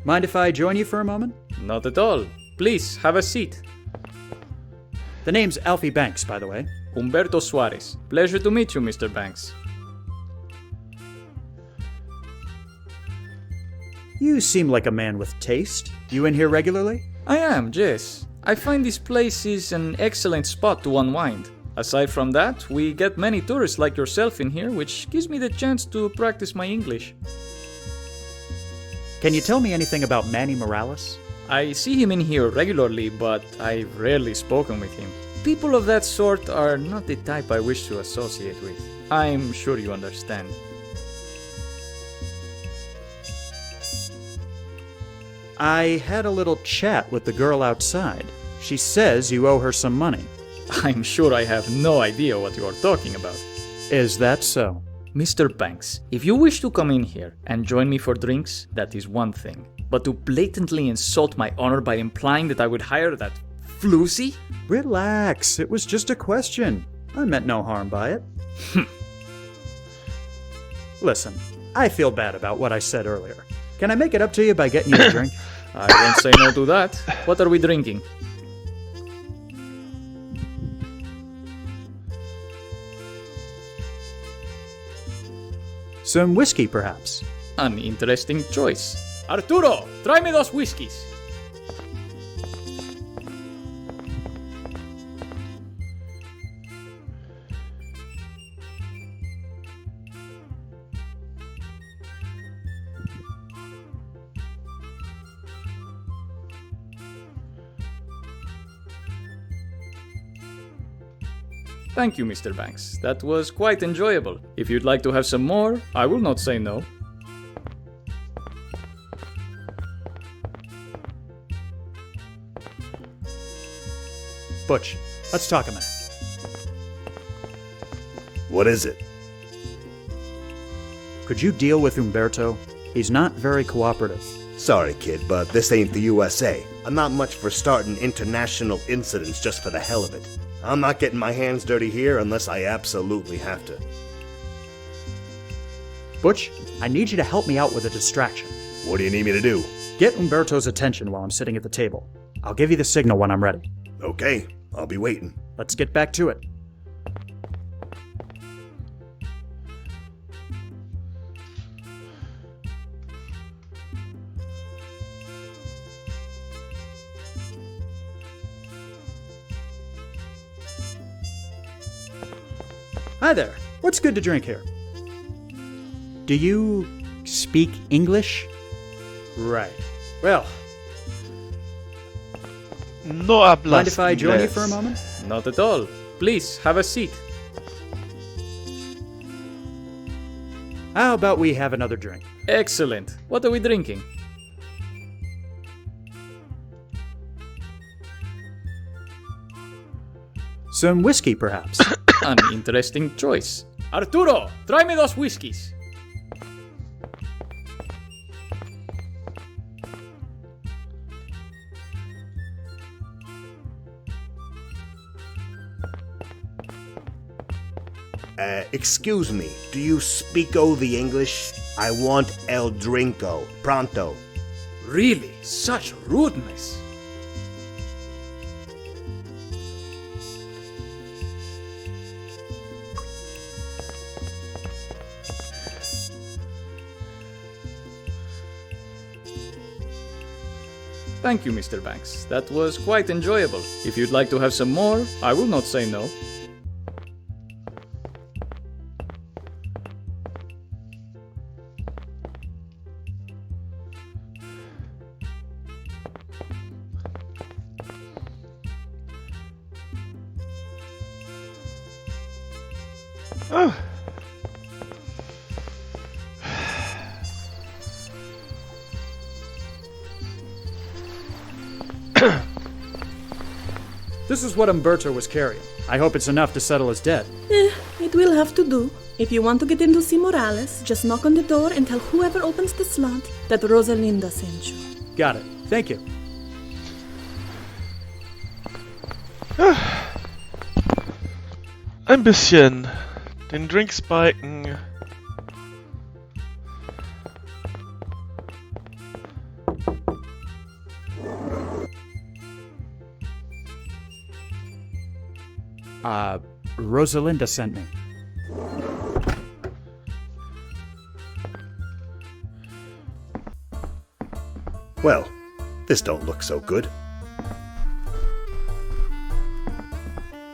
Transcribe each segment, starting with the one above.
Mind if I join you for a moment? Not at all. Please, have a seat. The name's Alfie Banks, by the way. Humberto Suarez. Pleasure to meet you, Mr. Banks. You seem like a man with taste. You in here regularly? I am, yes. I find this place is an excellent spot to unwind. Aside from that, we get many tourists like yourself in here, which gives me the chance to practice my English. Can you tell me anything about Manny Morales? I see him in here regularly, but I've rarely spoken with him. People of that sort are not the type I wish to associate with. I'm sure you understand. I had a little chat with the girl outside. She says you owe her some money. I'm sure I have no idea what you are talking about. Is that so? Mr. Banks, if you wish to come in here and join me for drinks, that is one thing. But to blatantly insult my honor by implying that I would hire that floozy? Relax, it was just a question. I meant no harm by it. Listen, I feel bad about what I said earlier. Can I make it up to you by getting you a drink? I won't say no to that. What are we drinking? Some whiskey, perhaps. An interesting choice. Arturo, try me those whiskeys. Thank you, Mr. Banks. That was quite enjoyable. If you'd like to have some more, I will not say no. Butch, let's talk a minute. What is it? Could you deal with Humberto? He's not very cooperative. Sorry, kid, but this ain't the USA. I'm not much for starting international incidents just for the hell of it. I'm not getting my hands dirty here unless I absolutely have to. Butch, I need you to help me out with a distraction. What do you need me to do? Get Humberto's attention while I'm sitting at the table. I'll give you the signal when I'm ready. Okay, I'll be waiting. Let's get back to it. Hi there. What's good to drink here? Do you speak English? Right. Well, No hablas mind if I join you inglés. for a moment? Not at all. Please, have a seat. How about we have another drink? Excellent. What are we drinking? Some whiskey, perhaps. An interesting choice. Arturo, try me those whiskeys. Excuse me, do you speak-o the English? I want el drinko, pronto. Really? Such rudeness. Thank you, Mr. Banks. That was quite enjoyable. If you'd like to have some more, I will not say no. Oh. This is what Humberto was carrying. I hope it's enough to settle his debt. It will have to do. If you want to get in to see Morales, just knock on the door and tell whoever opens the slot that Rosalinda sent you. Got it. Thank you. Ein bisschen den Drink spiken. Rosalinda sent me. Well, this don't look so good.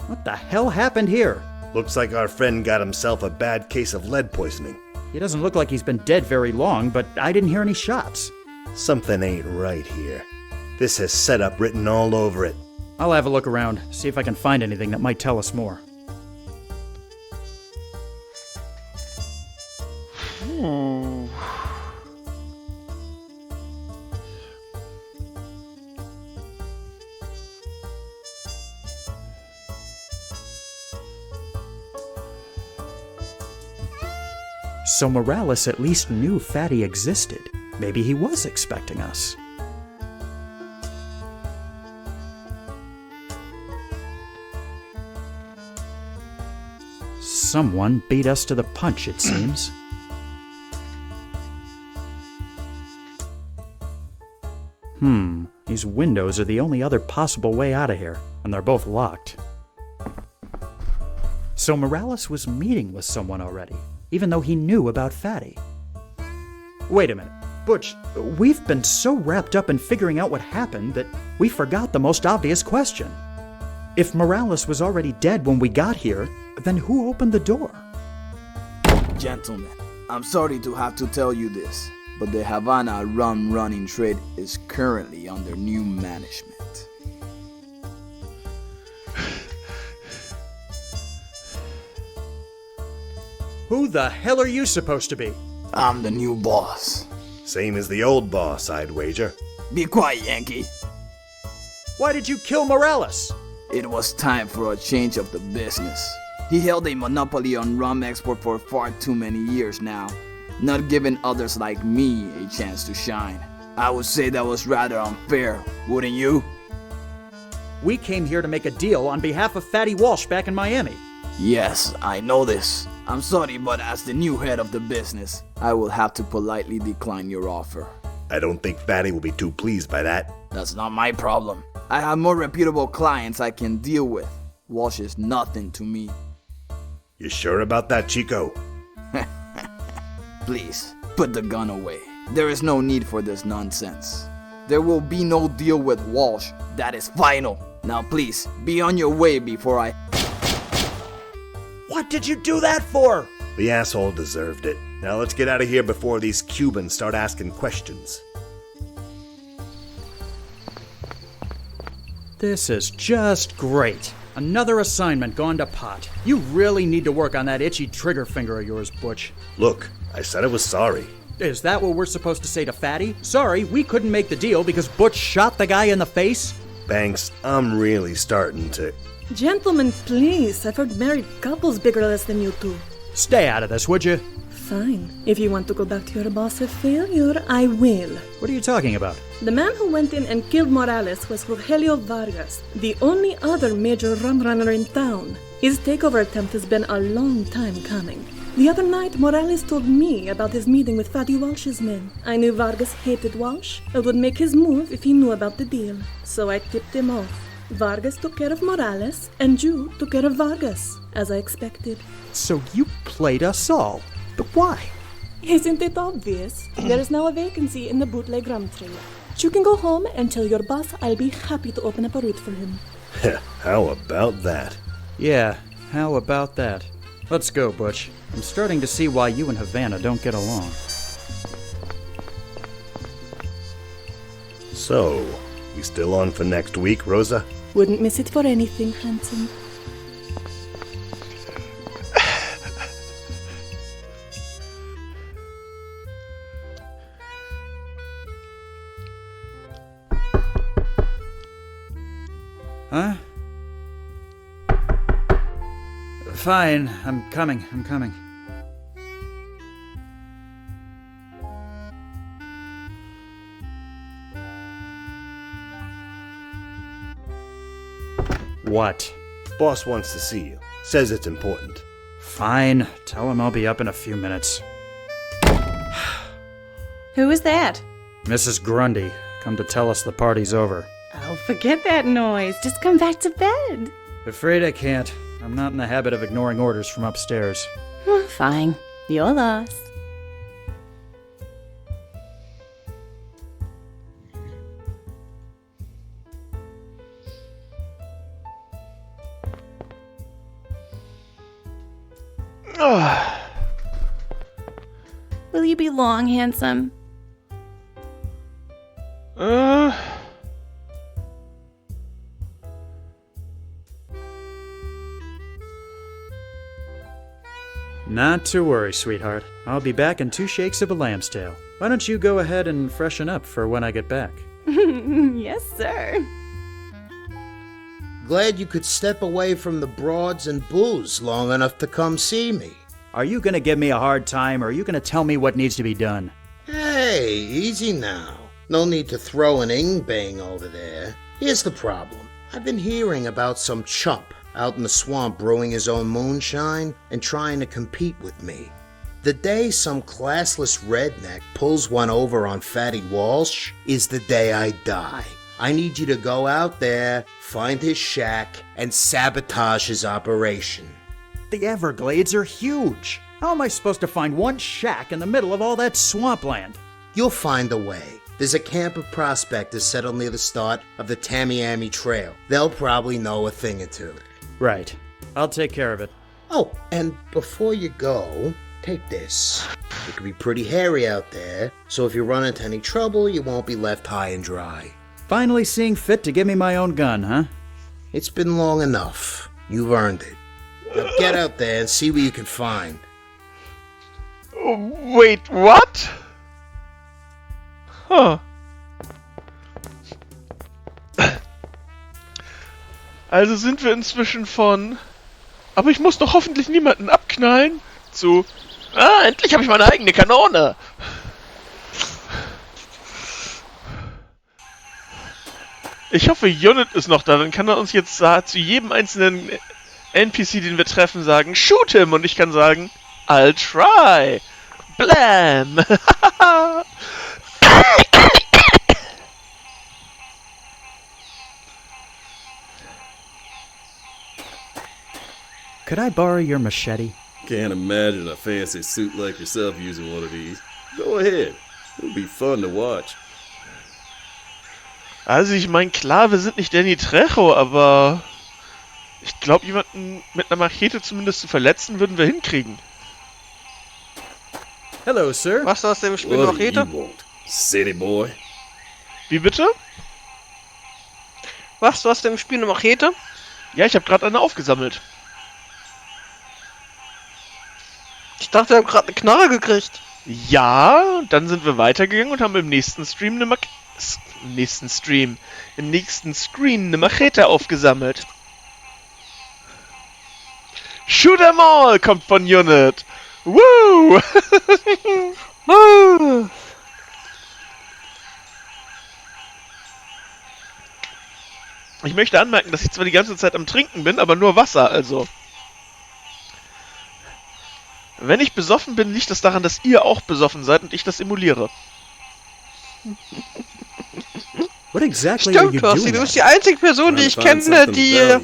What the hell happened here? Looks like our friend got himself a bad case of lead poisoning. He doesn't look like he's been dead very long, but I didn't hear any shots. Something ain't right here. This has setup written all over it. I'll have a look around, see if I can find anything that might tell us more. So Morales at least knew Fatty existed. Maybe he was expecting us. Someone beat us to the punch, it seems. These windows are the only other possible way out of here, and they're both locked. So Morales was meeting with someone already, even though he knew about Fatty. Wait a minute. Butch, we've been so wrapped up in figuring out what happened that we forgot the most obvious question. If Morales was already dead when we got here, then who opened the door? Gentlemen, I'm sorry to have to tell you this, but the Havana rum running trade is currently under new management. Who the hell are you supposed to be? I'm the new boss. Same as the old boss, I'd wager. Be quiet, Yankee. Why did you kill Morales? It was time for a change of the business. He held a monopoly on rum export for far too many years now, not giving others like me a chance to shine. I would say that was rather unfair, wouldn't you? We came here to make a deal on behalf of Fatty Walsh back in Miami. Yes, I know this. I'm sorry, but as the new head of the business, I will have to politely decline your offer. I don't think Fatty will be too pleased by that. That's not my problem. I have more reputable clients I can deal with. Walsh is nothing to me. You sure about that, Chico? Please, put the gun away. There is no need for this nonsense. There will be no deal with Walsh. That is final. Now please, be on your way before I... What did you do that for? The asshole deserved it. Now let's get out of here before these Cubans start asking questions. This is just great. Another assignment gone to pot. You really need to work on that itchy trigger finger of yours, Butch. Look, I said I was sorry. Is that what we're supposed to say to Fatty? Sorry, we couldn't make the deal because Butch shot the guy in the face? Banks, I'm really starting to... Gentlemen, please. I've heard married couples bigger less than you two. Stay out of this, would you? Fine. If you want to go back to your boss of failure, I will. What are you talking about? The man who went in and killed Morales was Rogelio Vargas, the only other major rum runner in town. His takeover attempt has been a long time coming. The other night, Morales told me about his meeting with Fatty Walsh's men. I knew Vargas hated Walsh and would make his move if he knew about the deal. So I tipped him off. Vargas took care of Morales, and you took care of Vargas, as I expected. So you played us all. But why? Isn't it obvious? There is now a vacancy in the bootleg rum trade. You can go home and tell your boss I'll be happy to open up a route for him. How about that? Yeah, how about that? Let's go, Butch. I'm starting to see why you and Havana don't get along. So, we still on for next week, Rosa? Wouldn't miss it for anything, handsome. Huh? Fine, I'm coming. What? Boss wants to see you. Says it's important. Fine, tell him I'll be up in a few minutes. Who is that? Mrs. Grundy, come to tell us the party's over. Oh, forget that noise. Just come back to bed. Afraid I can't. I'm not in the habit of ignoring orders from upstairs. Fine. Your loss. Will you be long, handsome? Not to worry, sweetheart. I'll be back in 2 shakes of a lamb's tail. Why don't you go ahead and freshen up for when I get back? Yes, sir. Glad you could step away from the broads and booze long enough to come see me. Are you gonna give me a hard time, or are you gonna tell me what needs to be done? Hey, easy now. No need to throw an ing-bang over there. Here's the problem. I've been hearing about some chump out in the swamp brewing his own moonshine and trying to compete with me. The day some classless redneck pulls one over on Fatty Walsh is the day I die. I need you to go out there, find his shack, and sabotage his operation. The Everglades are huge. How am I supposed to find one shack in the middle of all that swampland? You'll find a way. There's a camp of prospectors settled near the start of the Tamiami Trail. They'll probably know a thing or two. Right. I'll take care of it. Oh, and before you go, take this. It can be pretty hairy out there, so if you run into any trouble, you won't be left high and dry. Finally seeing fit to give me my own gun, huh? It's been long enough. You've earned it. Now get out there and see what you can find. Wait, what? Huh. Also sind wir inzwischen von... Aber ich muss doch hoffentlich niemanden abknallen. Zu... endlich habe ich meine eigene Kanone. Ich hoffe, Unit ist noch da. Dann kann er uns jetzt zu jedem einzelnen NPC, den wir treffen, sagen, shoot him. Und ich kann sagen, I'll try. Blam. Could I borrow your machete? Can't imagine a fancy suit like yourself using one of these. Go ahead. It'll be fun to watch. Also ich meine, klar, wir sind nicht Danny Trejo, aber ich glaube, jemanden mit einer Machete zumindest zu verletzen, würden wir hinkriegen. Hello, sir. Was aus dem Spiel What do Machete? you want, city boy? Wie bitte? Was, du hast im Spiel eine Machete? Ja, ich habe gerade eine aufgesammelt. Ich dachte, wir haben gerade eine Knarre gekriegt. Ja, und dann sind wir weitergegangen und haben im nächsten Stream eine Screen eine Machete aufgesammelt. Shoot 'em all kommt von Unit. Woo! Ich möchte anmerken, dass ich zwar die ganze Zeit am Trinken bin, aber nur Wasser, also. Wenn ich besoffen bin, liegt das daran, dass ihr auch besoffen seid und ich das emuliere. What exactly are you Stimmt, Rossi, doing? du bist die einzige Person, die ich kenne, die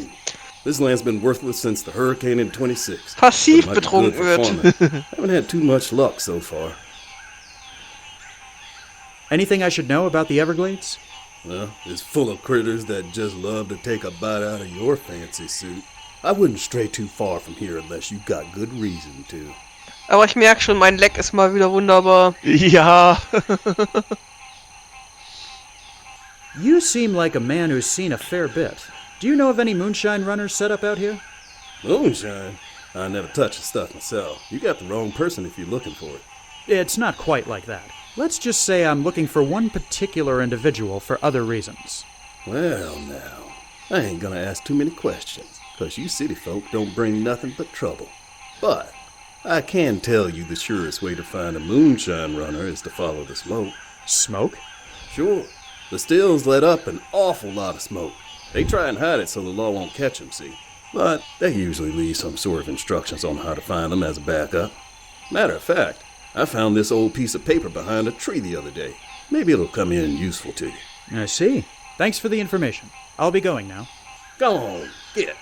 This land's been worthless since the hurricane in 26. passiv But mighty betrunken good for wird. farming. Haven't had too much luck so far. Anything I should know about the Everglades? Well, it's full of critters that just love to take a bite out of your fancy suit. I wouldn't stray too far from here unless you got good reason to. Aber ich merke schon, mein Leck ist mal wieder wunderbar. Ja. You seem like a man who's seen a fair bit. Do you know of any moonshine runners set up out here? Moonshine? I never touch the stuff myself. You got the wrong person if you're looking for it. It's not quite like that. Let's just say I'm looking for one particular individual for other reasons. Well, now, I ain't gonna ask too many questions, 'cause you city folk don't bring nothing but trouble. But I can tell you the surest way to find a moonshine runner is to follow the smoke. Smoke? Sure. The stills let up an awful lot of smoke. They try and hide it so the law won't catch them, see? But they usually leave some sort of instructions on how to find them as a backup. Matter of fact, I found this old piece of paper behind a tree the other day. Maybe it'll come in useful to you. I see. Thanks for the information. I'll be going now. Go on, get.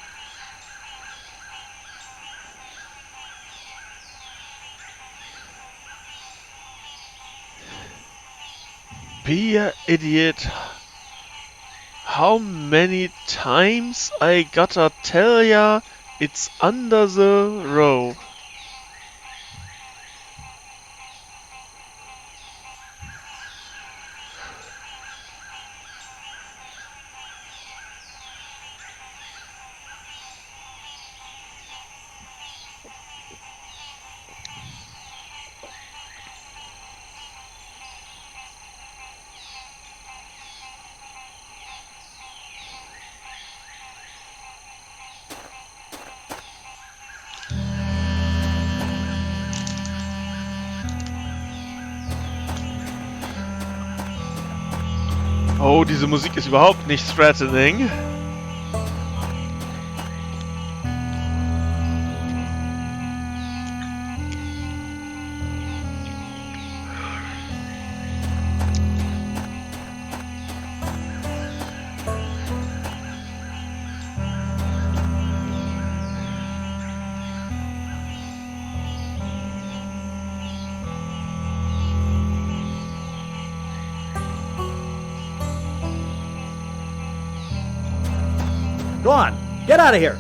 be an idiot. How many times I gotta tell ya it's under the rope? Oh, diese Musik ist überhaupt nicht threatening. Go on, get out of here!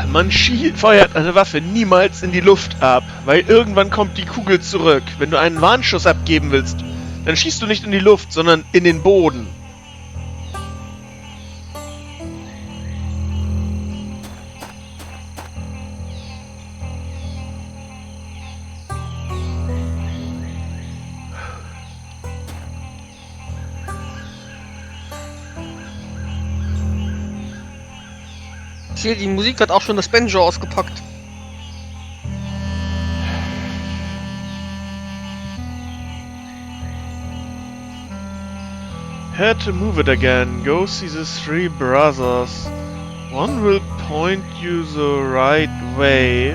Man feuert eine Waffe niemals in die Luft ab, weil irgendwann kommt die Kugel zurück. Wenn du einen Warnschuss abgeben willst, dann schießt du nicht in die Luft, sondern in den Boden. Ich sehe, die Musik hat auch schon das Banjo ausgepackt. Had to move it again. Go see the three brothers. One will point you the right way.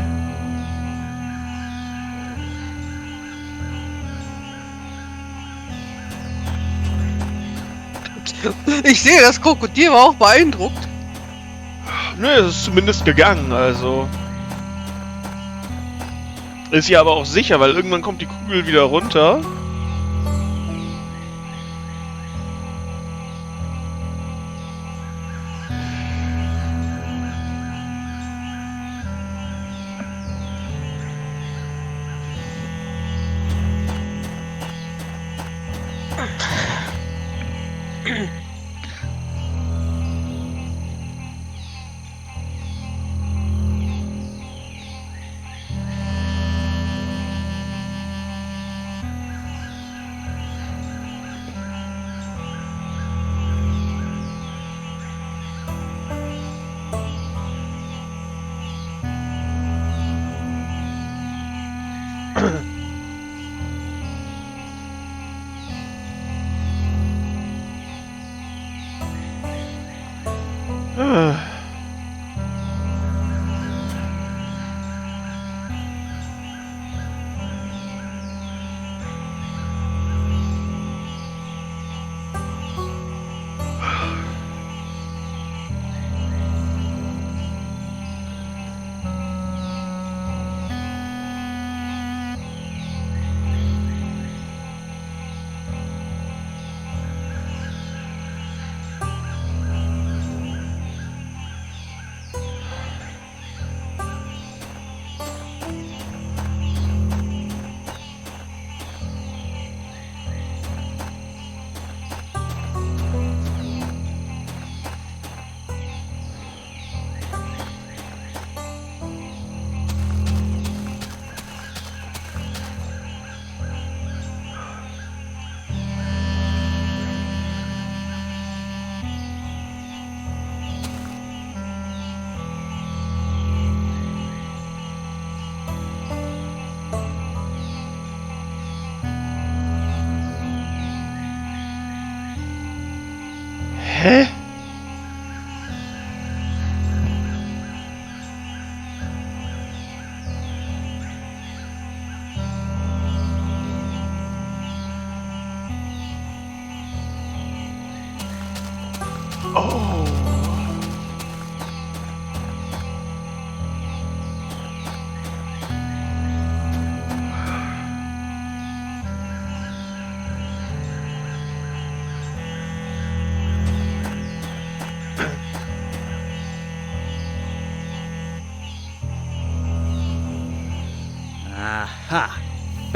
Ich sehe, das Krokodil war auch beeindruckt. Nö, es ist zumindest gegangen, also. Ist ja aber auch sicher, weil irgendwann kommt die Kugel wieder runter. Hä? Oh.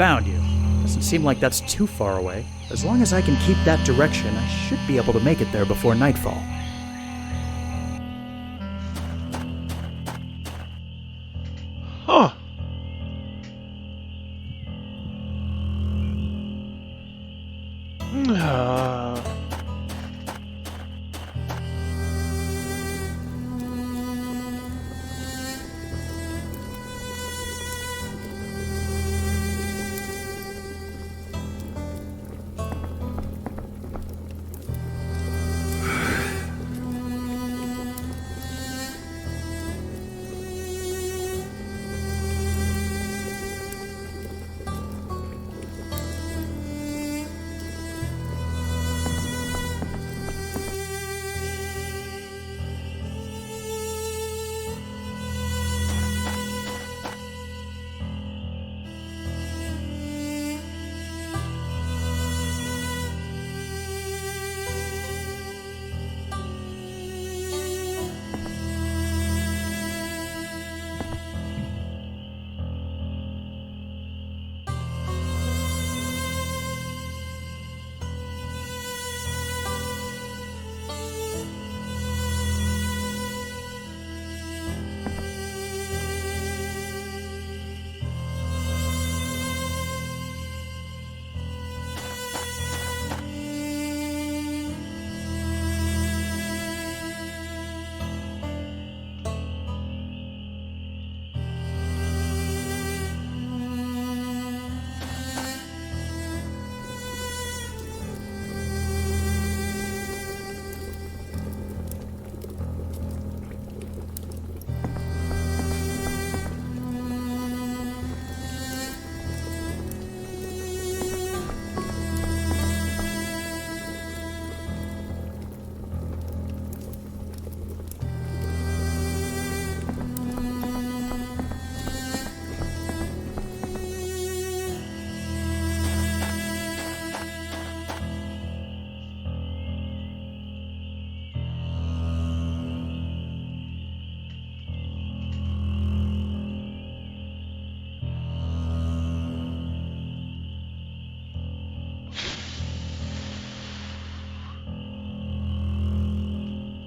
Found you. Doesn't seem like that's too far away. As long as I can keep that direction, I should be able to make it there before nightfall. Huh. Ja.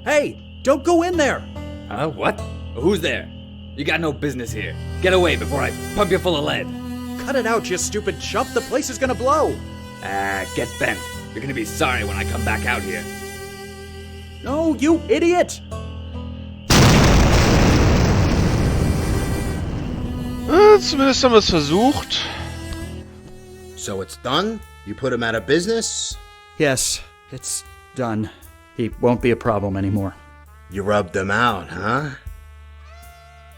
Hey, don't go in there! What? Who's there? You got no business here. Get away before I pump you full of lead. Cut it out, you stupid chump. The place is gonna blow. Get bent. You're gonna be sorry when I come back out here. No, you idiot! Zumindest haben wir es versucht. So it's done? You put him out of business? Yes, it's done. He won't be a problem anymore. You rubbed him out, huh?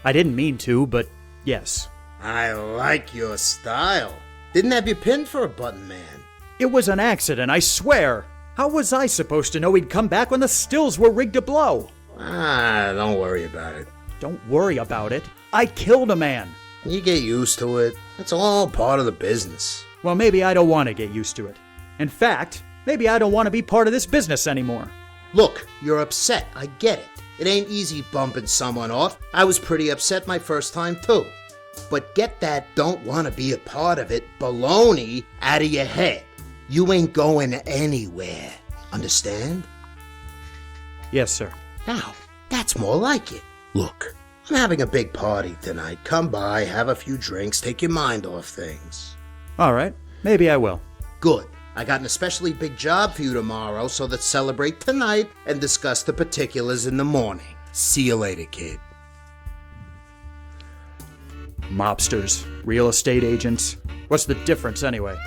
I didn't mean to, but yes. I like your style. Didn't have you pinned for a button man. It was an accident, I swear. How was I supposed to know he'd come back when the stills were rigged to blow? Don't worry about it. Don't worry about it. I killed a man. You get used to it. It's all part of the business. Well, maybe I don't want to get used to it. In fact, maybe I don't want to be part of this business anymore. Look, you're upset. I get it. It ain't easy bumping someone off. I was pretty upset my first time, too. But get that don't want to be a part of it baloney out of your head. You ain't going anywhere. Understand? Yes, sir. Now, that's more like it. Look, I'm having a big party tonight. Come by, have a few drinks, take your mind off things. All right, maybe I will. Good. I got an especially big job for you tomorrow, so let's celebrate tonight and discuss the particulars in the morning. See you later, kid. Mobsters, real estate agents. What's the difference anyway?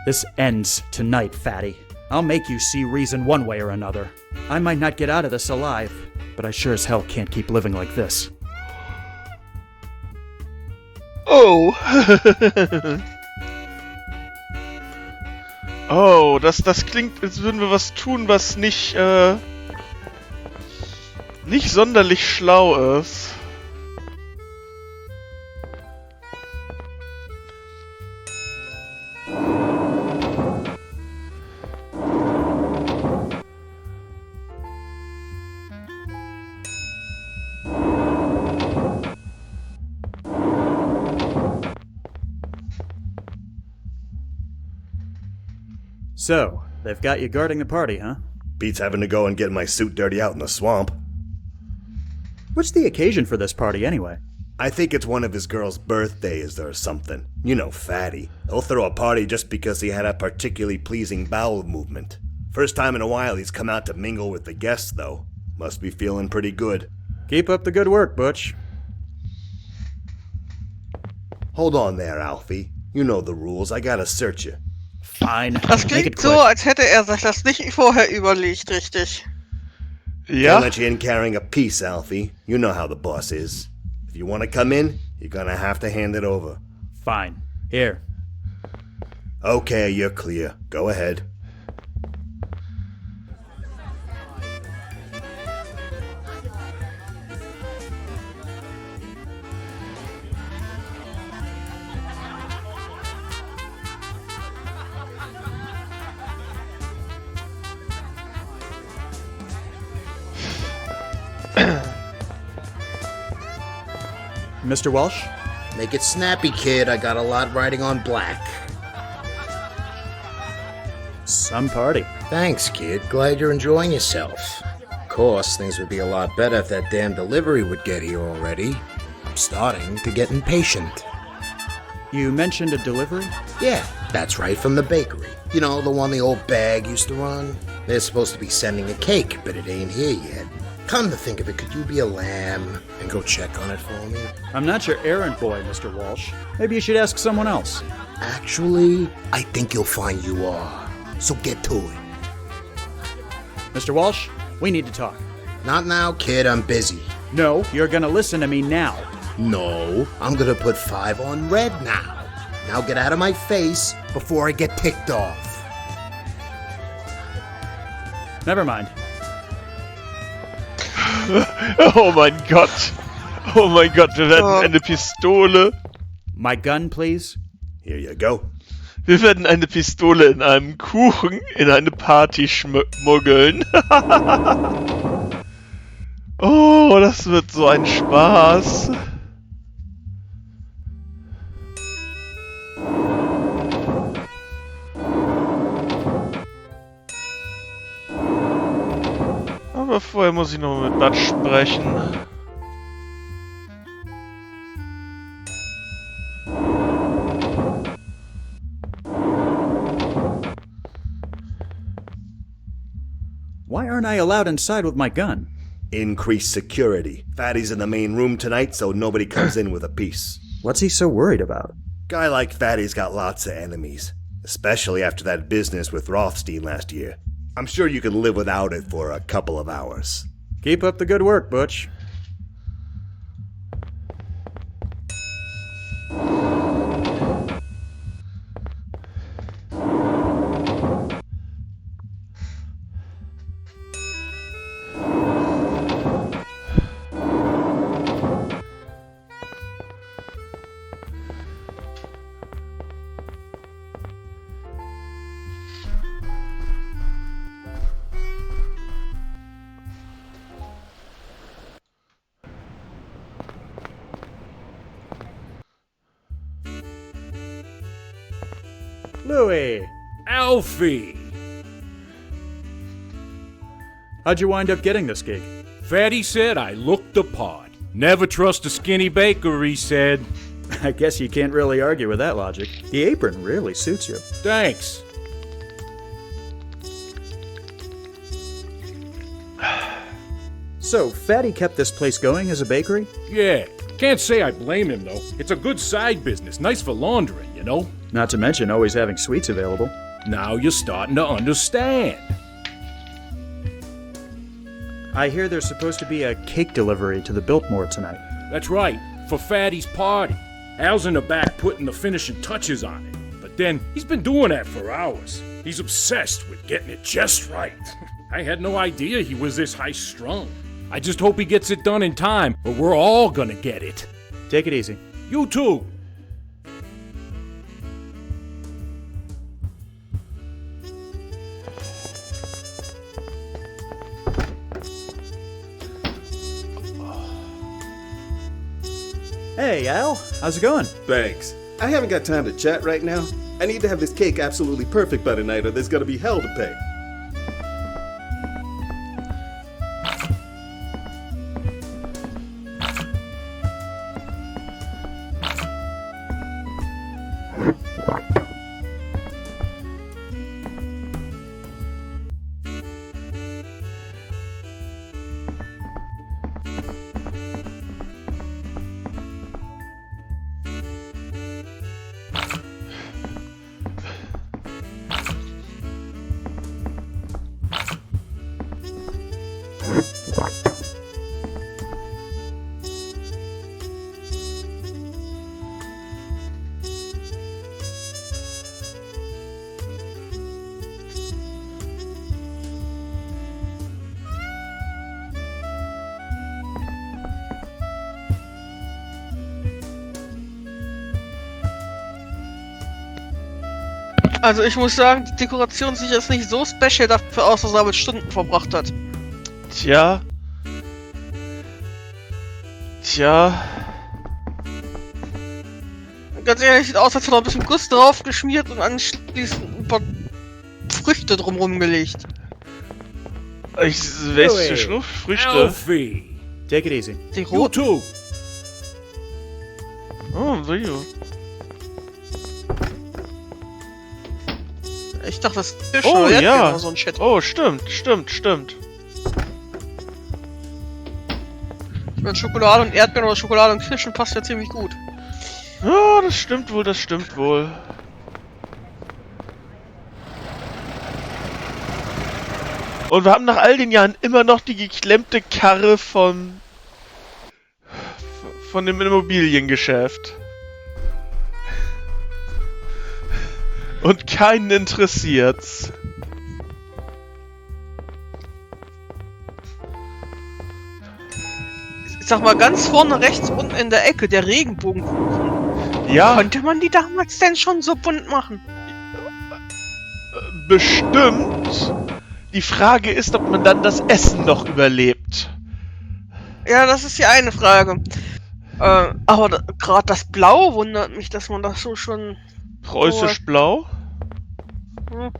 This ends tonight, fatty. I'll make you see reason one way or another. I might not get out of this alive, but I sure as hell can't keep living like this. Oh. Oh, das klingt, als würden wir was tun, was nicht sonderlich schlau ist. So, they've got you guarding the party, huh? Beats having to go and get my suit dirty out in the swamp. What's the occasion for this party, anyway? I think it's one of his girl's birthdays or something. You know, Fatty. He'll throw a party just because he had a particularly pleasing bowel movement. First time in a while he's come out to mingle with the guests, though. Must be feeling pretty good. Keep up the good work, Butch. Hold on there, Alfie. You know the rules. I gotta search you. Fine. Das Make it klingt so, quick. als hätte er sich das nicht vorher überlegt, richtig. Can't let you in carrying a piece, Alfie. You know how the boss is. If you want to come in, you're gonna have to hand it over. Fine. Here. Okay, you're clear. Go ahead. Mr. Walsh? Make it snappy, kid. I got a lot riding on black. Some party. Thanks, kid. Glad you're enjoying yourself. Of course, things would be a lot better if that damn delivery would get here already. I'm starting to get impatient. You mentioned a delivery? Yeah, that's right, from the bakery. You know, the one the old bag used to run? They're supposed to be sending a cake, but it ain't here yet. Come to think of it, could you be a lamb and go check on it for me? I'm not your errand boy, Mr. Walsh. Maybe you should ask someone else. Actually, I think you'll find you are. So get to it. Mr. Walsh, we need to talk. Not now, kid. I'm busy. No, you're gonna listen to me now. No, I'm gonna put 5 on red now. Now get out of my face before I get ticked off. Never mind. Oh mein Gott. Oh mein Gott, wir werden eine Pistole. My gun, please. Here you go. Wir werden eine Pistole in einem Kuchen in eine Party schmuggeln. Oh, das wird so ein Spaß. Aber vorher muss ich noch mit Bud sprechen. Why aren't I allowed inside with my gun? Increased security. Fatty's in the main room tonight, so nobody comes in with a piece. What's he so worried about? Guy like Fatty's got lots of enemies, especially after that business with Rothstein last year. I'm sure you can live without it for a couple of hours. Keep up the good work, Butch. Louie! Alfie! How'd you wind up getting this gig? Fatty said I looked the part. Never trust a skinny baker, he said. I guess you can't really argue with that logic. The apron really suits you. Thanks. So, Fatty kept this place going as a bakery? Yeah. Can't say I blame him, though. It's a good side business, nice for laundering, you know? Not to mention always having sweets available. Now you're starting to understand. I hear there's supposed to be a cake delivery to the Biltmore tonight. That's right, for Fatty's party. Al's in the back putting the finishing touches on it. But then, he's been doing that for hours. He's obsessed with getting it just right. I had no idea he was this high-strung. I just hope he gets it done in time, or we're all gonna get it. Take it easy. You too. Hey, Al. How's it going? Thanks. I haven't got time to chat right now. I need to have this cake absolutely perfect by tonight or there's gonna be hell to pay. Also ich muss sagen, die Dekoration sieht jetzt nicht so special dafür aus, dass er damit Stunden verbracht hat. Tja. Ganz ehrlich, sieht aus, als hätte er ein bisschen Guss drauf geschmiert und anschließend ein paar Früchte drumherum gelegt. Welche Früchte? Alfie! Take it easy. Die You roten. too! Oh, Rio. Ich dachte, das ist Fisch Oh oder Erdbeeren ja. oder so ein Shit. Oh, stimmt. Ich meine, Schokolade und Erdbeeren oder Schokolade und Kirschen passt ja ziemlich gut. Ja, das stimmt wohl. Und wir haben nach all den Jahren immer noch die geklemmte Karre von dem Immobiliengeschäft. Und keinen interessiert's. Ich sag mal, ganz vorne rechts unten in der Ecke, der Regenbogenkuchen. Ja. Konnte man die damals denn schon so bunt machen? Bestimmt. Die Frage ist, ob man dann das Essen noch überlebt. Ja, das ist die eine Frage. Aber gerade das Blau wundert mich, dass man das so schon... Preußisch Blau? Hm.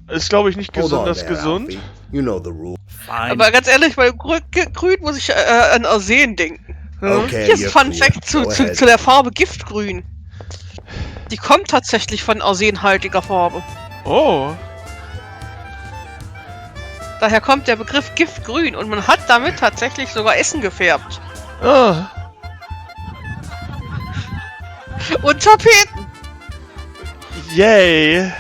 Ist, glaube ich, nicht Hold on besonders there, gesund. Alfie. You know the rule. Fine. Aber ganz ehrlich, bei Grün muss ich an Arsen denken. Okay, Hier ist you're Fun clear. Fact Go ahead. zu der Farbe Giftgrün. Die kommt tatsächlich von arsenhaltiger Farbe. Oh. Daher kommt der Begriff Giftgrün und man hat damit tatsächlich sogar Essen gefärbt. Ah. Und Tapeten. Yay.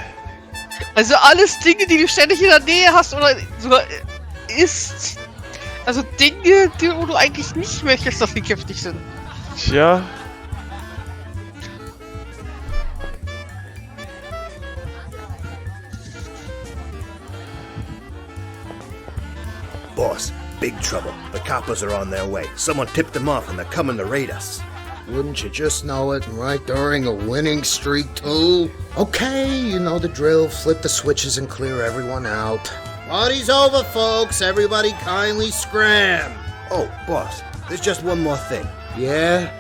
Also alles Dinge, die du ständig in der Nähe hast oder sogar isst. Also Dinge, wo du eigentlich nicht möchtest, dass sie giftig sind. Tja. Boss, big trouble. The coppers are on their way. Someone tipped them off and they're coming to raid us. Wouldn't you just know it, right during a winning streak, too? Okay, you know the drill. Flip the switches and clear everyone out. Party's over, folks. Everybody kindly scram. Oh, boss, there's just one more thing. Yeah?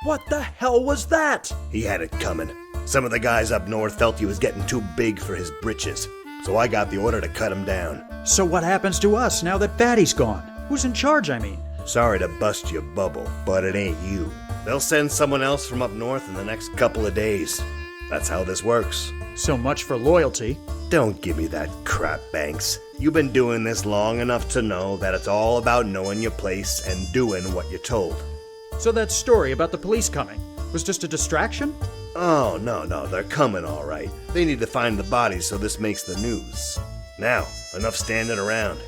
What the hell was that? He had it coming. Some of the guys up north felt he was getting too big for his britches, so I got the order to cut him down. So what happens to us now that Fatty's gone? Who's in charge, I mean? Sorry to bust your bubble, but it ain't you. They'll send someone else from up north in the next couple of days. That's how this works. So much for loyalty. Don't give me that crap, Banks. You've been doing this long enough to know that it's all about knowing your place and doing what you're told. So that story about the police coming was just a distraction? Oh, no, they're coming all right. They need to find the bodies so this makes the news. Now, enough standing around.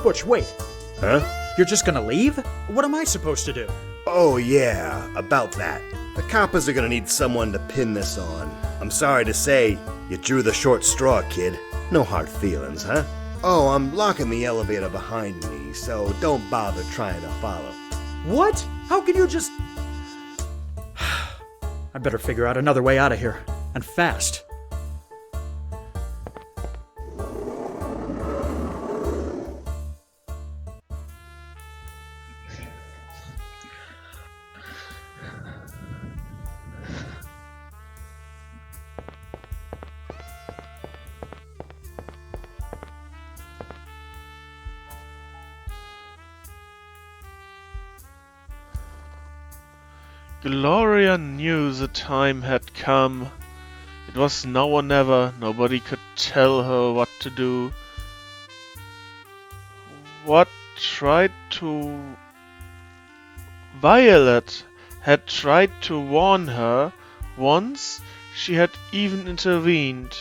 Butch, wait. Huh? You're just gonna leave? What am I supposed to do? Oh, yeah, about that. The coppers are gonna need someone to pin this on. I'm sorry to say, you drew the short straw, kid. No hard feelings, huh? Oh, I'm locking the elevator behind me, so don't bother trying to follow. What? How can you just... I better figure out another way out of here. And fast. Gloria knew the time had come. It was now or never. Nobody could tell her what to do. Violet had tried to warn her. Once she had even intervened.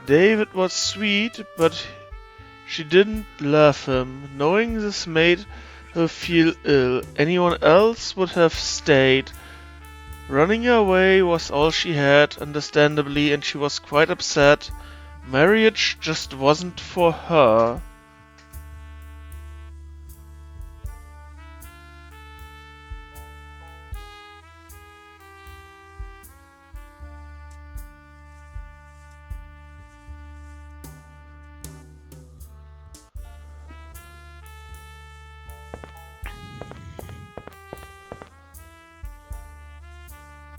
David was sweet, but she didn't love him. Knowing this made her feel ill. Anyone else would have stayed. Running away was all she had, understandably, and she was quite upset. Marriage just wasn't for her.